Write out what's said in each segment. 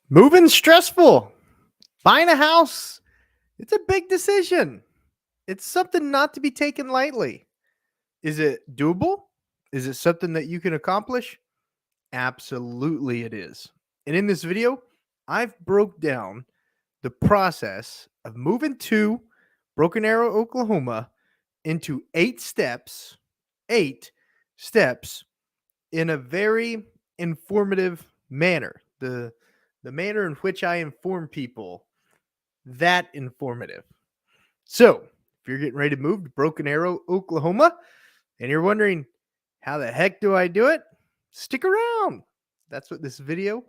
Moving stressful. Buying a house, it's a big decision. It's something not to be taken lightly. Is it doable? Is it something that you can accomplish? Absolutely it is. And in this video, I've broke down the process of moving to Broken Arrow, Oklahoma into 8 steps in a very informative manner. The manner in which I inform people, that informative. So, if you're getting ready to move to Broken Arrow, Oklahoma, and you're wondering, how the heck do I do it? Stick around. That's what this video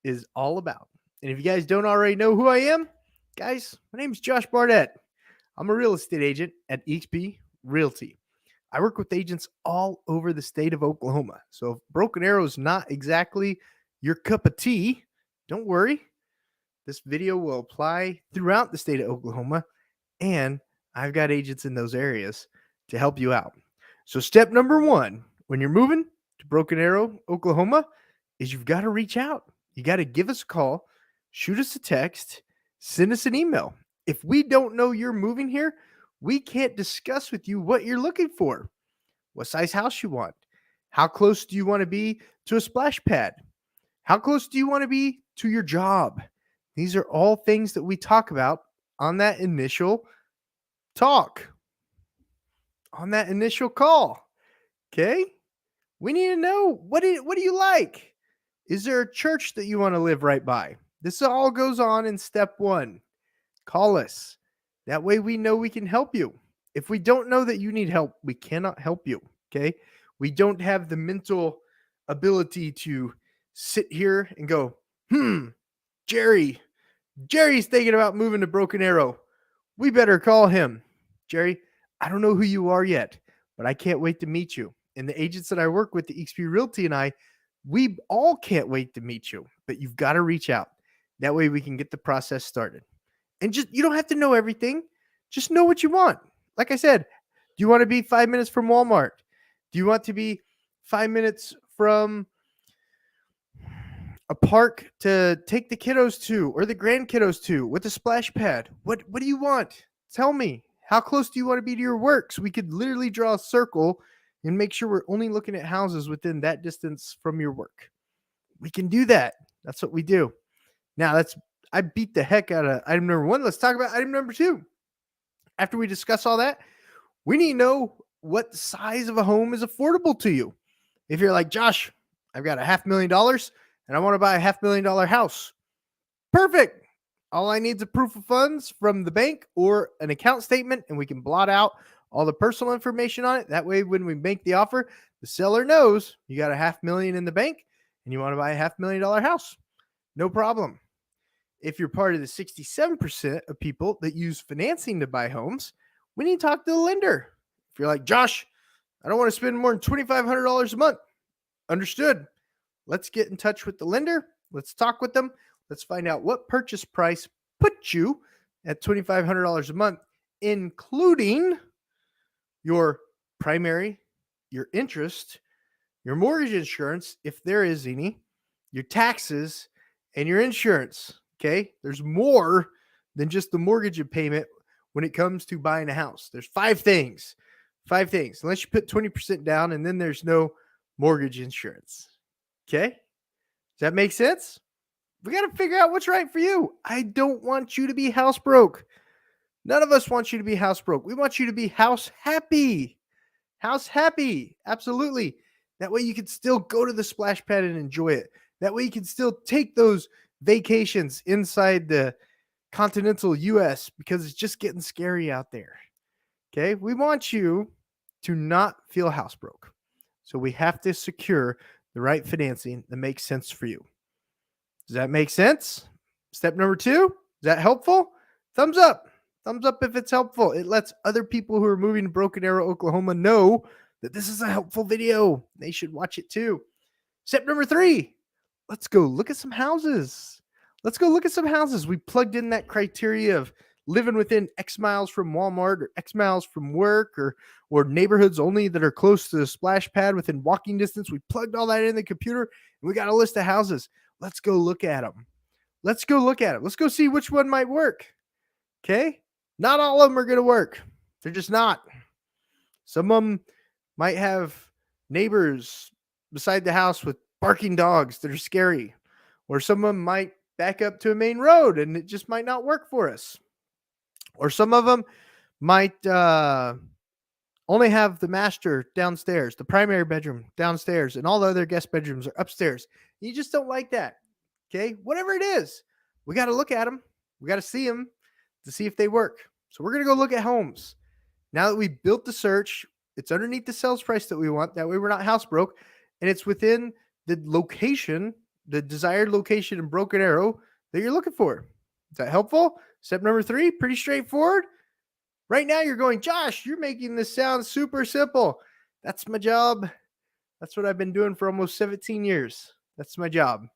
is all about. And if you guys don't already know who I am, guys, my name is Josh Barnett. I'm a real estate agent at EXP Realty. I work with agents all over the state of Oklahoma. So if Broken Arrow is not exactly your cup of tea, don't worry. This video will apply throughout the state of Oklahoma, and I've got agents in those areas to help you out. So step number one, when you're moving to Broken Arrow, Oklahoma, is you've got to reach out. You got to give us a call, shoot us a text, send us an email. If we don't know you're moving here, we can't discuss with you what you're looking for, what size house you want, how close do you want to be to a splash pad, how close do you want to be to your job. These are all things that we talk about on that initial talk, on that initial call. Okay? We need to know, what do you like? Is there a church that you want to live right by? This all goes on in step one. Call us. That way we know we can help you. If we don't know that you need help, we cannot help you. Okay? We don't have the mental ability to sit here and go, Jerry's thinking about moving to Broken Arrow. We better call him. Jerry, I don't know who you are yet, but I can't wait to meet you. And the agents that I work with, the EXP Realty and I, we all can't wait to meet you, but you've got to reach out. That way we can get the process started. And you don't have to know everything. Just know what you want. Like I said, do you want to be 5 minutes from Walmart? Do you want to be 5 minutes from a park to take the kiddos to or the grandkiddos to with a splash pad? What do you want? Tell me. How close do you want to be to your work? So we could literally draw a circle and make sure we're only looking at houses within that distance from your work. We can do that. That's what we do. Now, I beat the heck out of item number one. Let's talk about item number two. After we discuss all that, we need to know what size of a home is affordable to you. If you're like, Josh, I've got $500,000 and I want to buy a $500,000 house. Perfect. All I need is a proof of funds from the bank or an account statement, and we can blot out all the personal information on it. That way, when we make the offer, the seller knows you got $500,000 in the bank and you want to buy a $500,000 house. No problem. If you're part of the 67% of people that use financing to buy homes, we need to talk to the lender. If you're like, Josh, I don't want to spend more than $2,500 a month. Understood. Let's get in touch with the lender. Let's talk with them. Let's find out what purchase price puts you at $2,500 a month, including your primary, your interest, your mortgage insurance, if there is any, your taxes, and your insurance. Okay? There's more than just the mortgage payment when it comes to buying a house. There's 5 things. 5 things. Unless you put 20% down, and then there's no mortgage insurance. Okay? Does that make sense? We got to figure out what's right for you. I don't want you to be house broke. None of us want you to be house broke. We want you to be house happy. House happy. Absolutely. That way you can still go to the splash pad and enjoy it. That way you can still take those vacations inside the continental U.S. because it's just getting scary out there. Okay? We want you to not feel house broke. So we have to secure the right financing that makes sense for you. Does that make sense? Step number 2, is that helpful? Thumbs up. Thumbs up if it's helpful. It lets other people who are moving to Broken Arrow, Oklahoma know that this is a helpful video. They should watch it too. Step number 3, let's go look at some houses. Let's go look at some houses. We plugged in that criteria of living within X miles from Walmart or X miles from work or neighborhoods only that are close to the splash pad within walking distance. We plugged all that in the computer and we got a list of houses. Let's go look at them. Let's go look at it. Let's go see which one might work. Okay. Not all of them are going to work. They're just not. Some of them might have neighbors beside the house with barking dogs that are scary, or some of them might back up to a main road and it just might not work for us, or some of them might only have the master downstairs, the primary bedroom downstairs, and all the other guest bedrooms are upstairs. You just don't like that. Okay. Whatever it is, we got to look at them. We got to see them to see if they work. So we're going to go look at homes. Now that we built the search, it's underneath the sales price that we want. That way we're not house broke. And it's within the location, the desired location in Broken Arrow that you're looking for. Is that helpful? Step number 3, pretty straightforward. Right now you're going, Josh, you're making this sound super simple. That's my job. That's what I've been doing for almost 17 years. That's my job.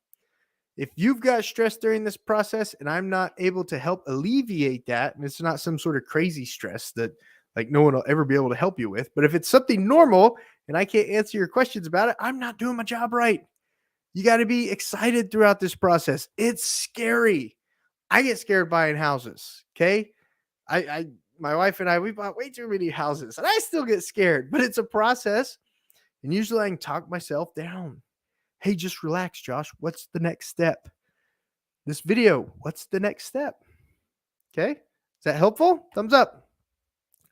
If you've got stress during this process and I'm not able to help alleviate that, and it's not some sort of crazy stress that like no one will ever be able to help you with, but if it's something normal and I can't answer your questions about it, I'm not doing my job right. You got to be excited throughout this process. It's scary. I get scared buying houses. Okay. My wife and I, we bought way too many houses and I still get scared, but it's a process. And usually I can talk myself down. Hey, just relax, Josh. What's the next step? This video, what's the next step? Okay. Is that helpful? Thumbs up.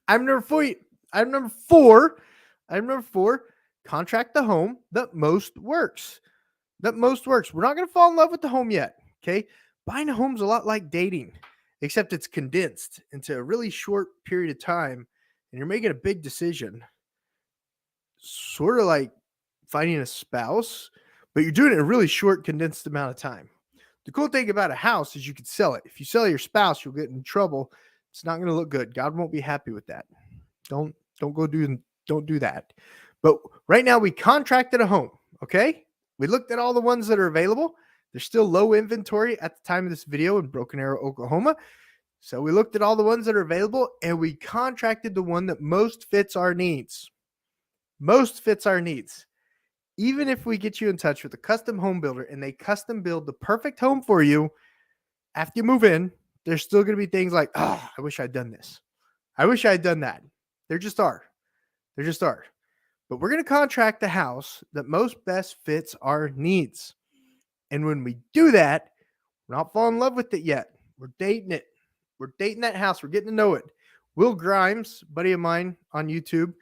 Item number 4. Item number 4. Item number 4. Contract the home that most works. That most works. We're not going to fall in love with the home yet. Okay. Buying a home's a lot like dating, except it's condensed into a really short period of time and you're making a big decision. Sort of like finding a spouse, but you're doing it in a really short, condensed amount of time. The cool thing about a house is you can sell it. If you sell your spouse, you'll get in trouble. It's not going to look good. God won't be happy with that. Don't do that. But right now we contracted a home. Okay. We looked at all the ones that are available. There's still low inventory at the time of this video in Broken Arrow, Oklahoma. So we looked at all the ones that are available and we contracted the one that most fits our needs. Most fits our needs. Even if we get you in touch with a custom home builder and they custom build the perfect home for you, after you move in, there's still going to be things like, oh, I wish I'd done this. I wish I'd done that. There just are. There just are. But we're going to contract the house that most best fits our needs. And when we do that, we're not falling in love with it yet. We're dating it. We're dating that house. We're getting to know it. Will Grimes, buddy of mine on YouTube,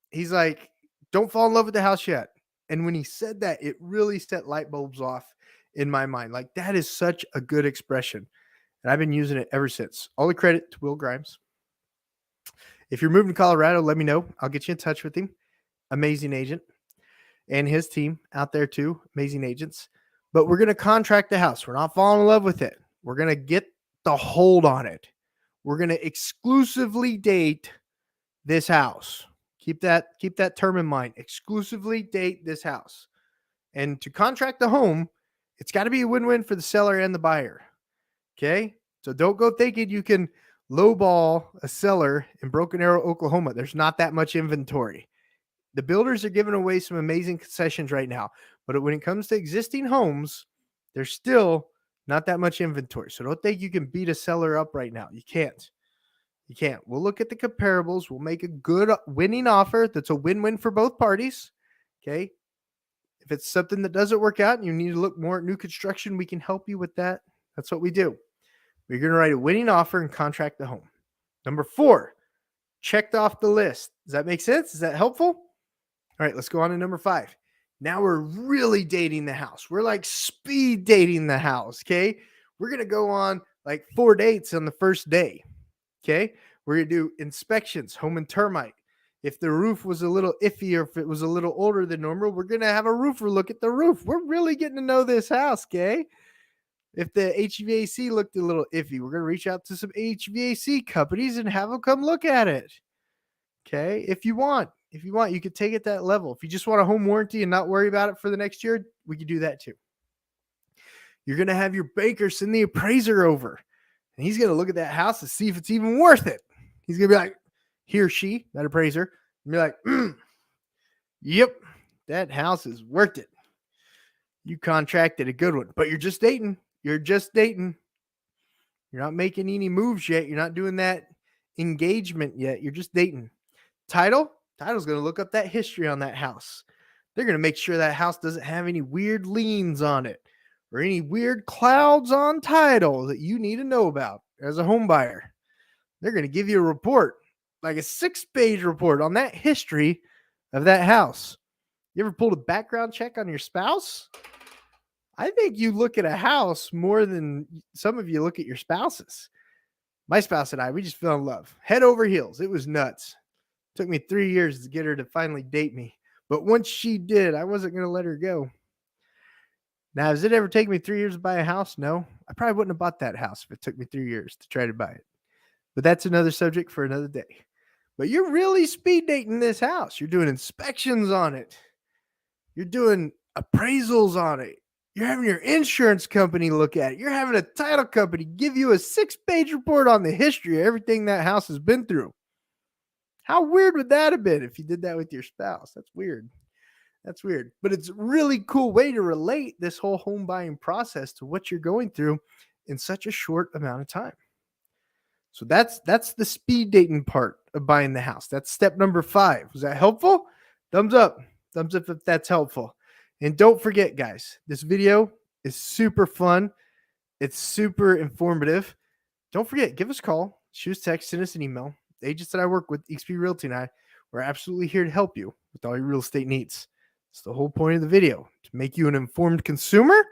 he's like, don't fall in love with the house yet. And when he said that, it really set light bulbs off in my mind. Like, that is such a good expression. And I've been using it ever since. All the credit to Will Grimes. If you're moving to Colorado, let me know. I'll get you in touch with him. Amazing agent. And his team out there too. Amazing agents. But we're going to contract the house. We're not falling in love with it. We're going to get the hold on it. We're going to exclusively date this house. Keep that term in mind. Exclusively date this house. And to contract the home, it's got to be a win-win for the seller and the buyer. Okay? So don't go thinking you can lowball a seller in Broken Arrow, Oklahoma. There's not that much inventory. The builders are giving away some amazing concessions right now. But when it comes to existing homes, there's still not that much inventory. So don't think you can beat a seller up right now. You can't. You can't. We'll look at the comparables. We'll make a good winning offer that's a win-win for both parties. Okay. If it's something that doesn't work out and you need to look more at new construction, we can help you with that. That's what we do. We're going to write a winning offer and contract the home. Number 4, checked off the list. Does that make sense? Is that helpful? All right, let's go on to number 5. Now we're really dating the house. We're like speed dating the house. Okay. We're going to go on like 4 dates on the first day. Okay. We're going to do inspections, home and termite. If the roof was a little iffy or if it was a little older than normal, we're going to have a roofer look at the roof. We're really getting to know this house. Okay. If the HVAC looked a little iffy, we're going to reach out to some HVAC companies and have them come look at it. Okay. If you want, you could take it that level. If you just want a home warranty and not worry about it for the next year, we could do that too. You're going to have your banker send the appraiser over. And he's going to look at that house to see if it's even worth it. He's going to be like, he or she, that appraiser, and be like, yep, that house is worth it. You contracted a good one, but you're just dating. You're just dating. You're not making any moves yet. You're not doing that engagement yet. You're just dating. Title's going to look up that history on that house. They're going to make sure that house doesn't have any weird liens on it or any weird clouds on title that you need to know about as a home buyer. They're going to give you a report, like a 6-page report on that history of that house. You ever pulled a background check on your spouse? I think you look at a house more than some of you look at your spouses. My spouse and I, we just fell in love, head over heels. It was nuts. Took me 3 years to get her to finally date me. But once she did, I wasn't going to let her go. Now, has it ever taken me 3 years to buy a house? No. I probably wouldn't have bought that house if it took me 3 years to try to buy it. But that's another subject for another day. But you're really speed dating this house. You're doing inspections on it. You're doing appraisals on it. You're having your insurance company look at it. You're having a title company give you a 6-page report on the history of everything that house has been through. How weird would that have been if you did that with your spouse? That's weird. That's weird. But it's a really cool way to relate this whole home buying process to what you're going through in such a short amount of time. So that's the speed dating part of buying the house. That's step number 5. Was that helpful? Thumbs up. Thumbs up if that's helpful. And don't forget, guys, this video is super fun. It's super informative. Don't forget, give us a call, shoot us a text, send us an email. The agents that I work with, XP Realty and I, we're absolutely here to help you with all your real estate needs. It's the whole point of the video, to make you an informed consumer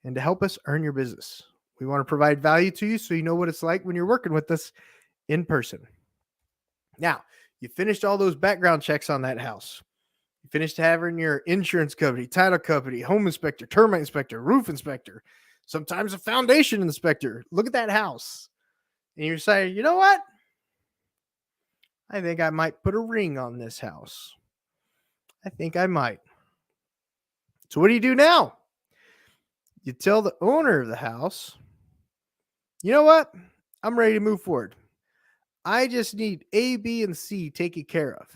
and to help us earn your business. We want to provide value to you so you know what it's like when you're working with us in person. Now, you finished all those background checks on that house. You finished having your insurance company, title company, home inspector, termite inspector, roof inspector, sometimes a foundation inspector. Look at that house. And you say, you know what? I think I might put a ring on this house. I think I might. So what do you do now? You tell the owner of the house, you know what? I'm ready to move forward. I just need A, B, and C taken care of.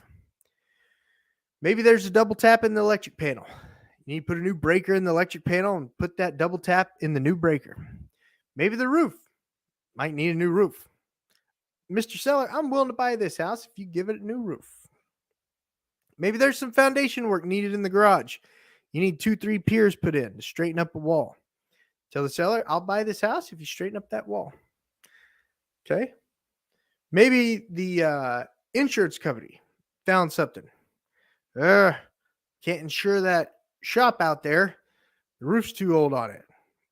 Maybe there's a double tap in the electric panel. You need to put a new breaker in the electric panel and put that double tap in the new breaker. Maybe the roof might need a new roof. Mr. Seller, I'm willing to buy this house if you give it a new roof. Maybe there's some foundation work needed in the garage. You need 2-3 piers put in to straighten up a wall. Tell the seller, I'll buy this house if you straighten up that wall. Okay. Maybe the insurance company found something. Can't insure that shop out there. The roof's too old on it.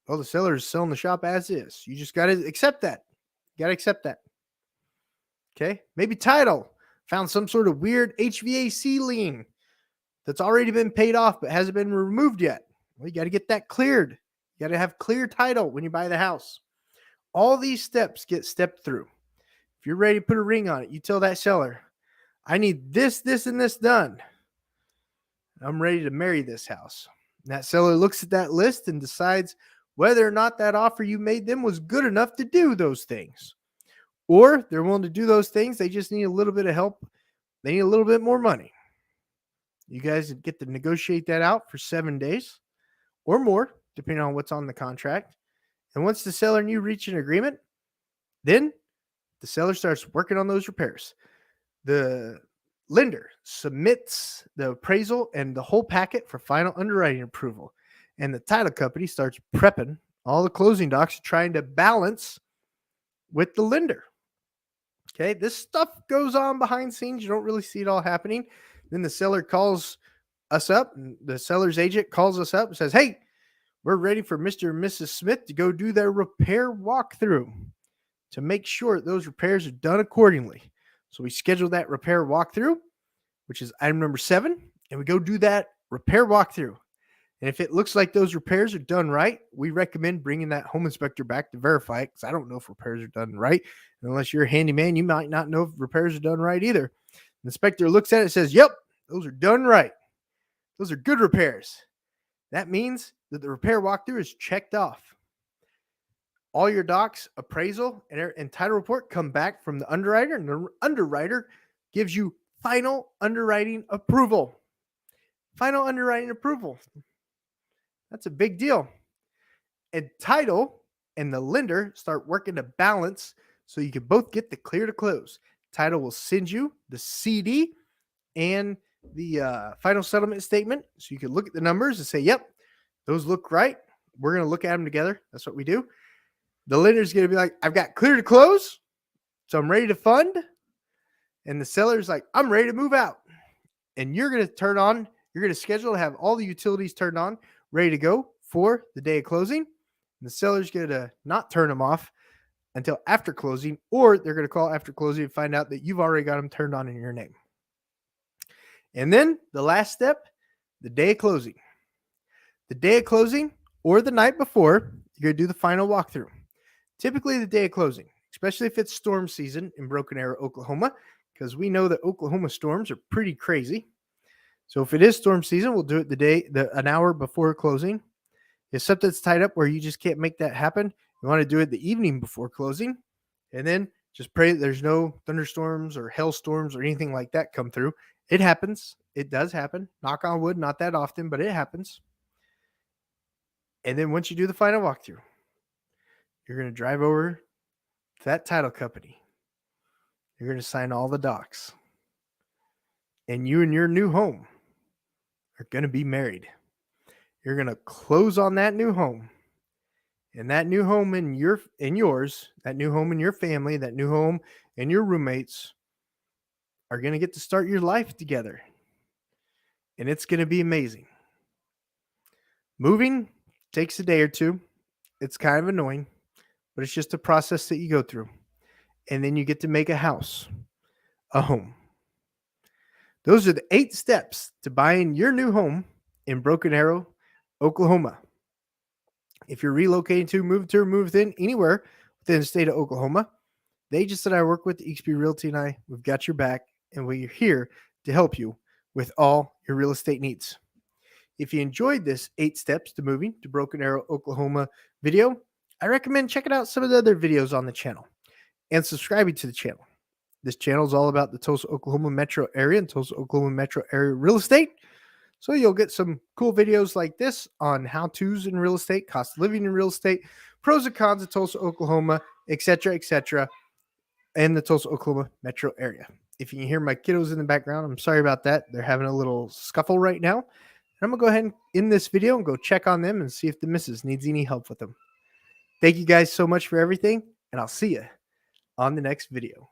Well, the seller is selling the shop as is. You just got to accept that. You got to accept that. Okay. Maybe title found some sort of weird HVAC lien that's already been paid off but hasn't been removed yet. Well, you got to get that cleared. You got to have clear title when you buy the house. All these steps get stepped through. If you're ready to put a ring on it, you tell that seller, I need this, this, and this done. I'm ready to marry this house. And that seller looks at that list and decides whether or not that offer you made them was good enough to do those things. Or they're willing to do those things. They just need a little bit of help. They need a little bit more money. You guys get to negotiate that out for 7 days or more, depending on what's on the contract. And once the seller and you reach an agreement, then the seller starts working on those repairs. The lender submits the appraisal and the whole packet for final underwriting approval. And the title company starts prepping all the closing docs, trying to balance with the lender. Okay, this stuff goes on behind scenes. You don't really see it all happening. Then the seller calls us up, and the seller's agent calls us up and says, hey, we're ready for Mr. and Mrs. Smith to go do their repair walkthrough to make sure those repairs are done accordingly. So we schedule that repair walkthrough, which is item number 7, and we go do that repair walkthrough. And if it looks like those repairs are done right, we recommend bringing that home inspector back to verify it, because I don't know if repairs are done right. And unless you're a handyman, you might not know if repairs are done right either. The inspector looks at it and says, yep, those are done right. Those are good repairs. That means that the repair walkthrough is checked off. All your docs, appraisal, and title report come back from the underwriter, and the underwriter gives you final underwriting approval. Final underwriting approval. That's a big deal. And title and the lender start working to balance so you can both get the clear to close. Title will send you the CD and the final settlement statement so you can look at the numbers and say, yep, those look right. We're going to look at them together. That's what we do. The lender's going to be like, I've got clear to close, so I'm ready to fund. And the seller's like, I'm ready to move out. And you're going to schedule to have all the utilities turned on, ready to go for the day of closing. And the seller's going to not turn them off until after closing, or they're going to call after closing and find out that you've already got them turned on in your name. And then the last step, the day of closing. The day of closing or the night before, you're going to do the final walkthrough. Typically the day of closing, especially if it's storm season in Broken Arrow, Oklahoma, because we know that Oklahoma storms are pretty crazy. So if it is storm season, we'll do it an hour before closing. If something's tied up where you just can't make that happen, you want to do it the evening before closing, and then just pray that there's no thunderstorms or hailstorms or anything like that come through. It happens. It does happen. Knock on wood, not that often, but it happens. And then once you do the final walkthrough, you're going to drive over to that title company. You're going to sign all the docs. And you and your new home are going to be married. You're going to close on that new home. And that new home in yours, that new home in your family, that new home and your roommates are going to get to start your life together. And it's going to be amazing. Moving takes a day or two. It's kind of annoying, but it's just a process that you go through. And then you get to make a house, a home. Those are the 8 steps to buying your new home in Broken Arrow, Oklahoma. If you're relocating to, move in anywhere within the state of Oklahoma, the agents that I work with, EXP Realty and I, we've got your back, and we're here to help you with all your real estate needs. If you enjoyed this 8 steps to moving to Broken Arrow, Oklahoma video, I recommend checking out some of the other videos on the channel and subscribing to the channel. This channel is all about the Tulsa, Oklahoma metro area and Tulsa, Oklahoma metro area real estate. So you'll get some cool videos like this on how-tos in real estate, cost of living in real estate, pros and cons of Tulsa, Oklahoma, etc., and the Tulsa, Oklahoma metro area. If you can hear my kiddos in the background, I'm sorry about that. They're having a little scuffle right now. I'm going to go ahead and end this video and go check on them and see if the missus needs any help with them. Thank you guys so much for everything, and I'll see you on the next video.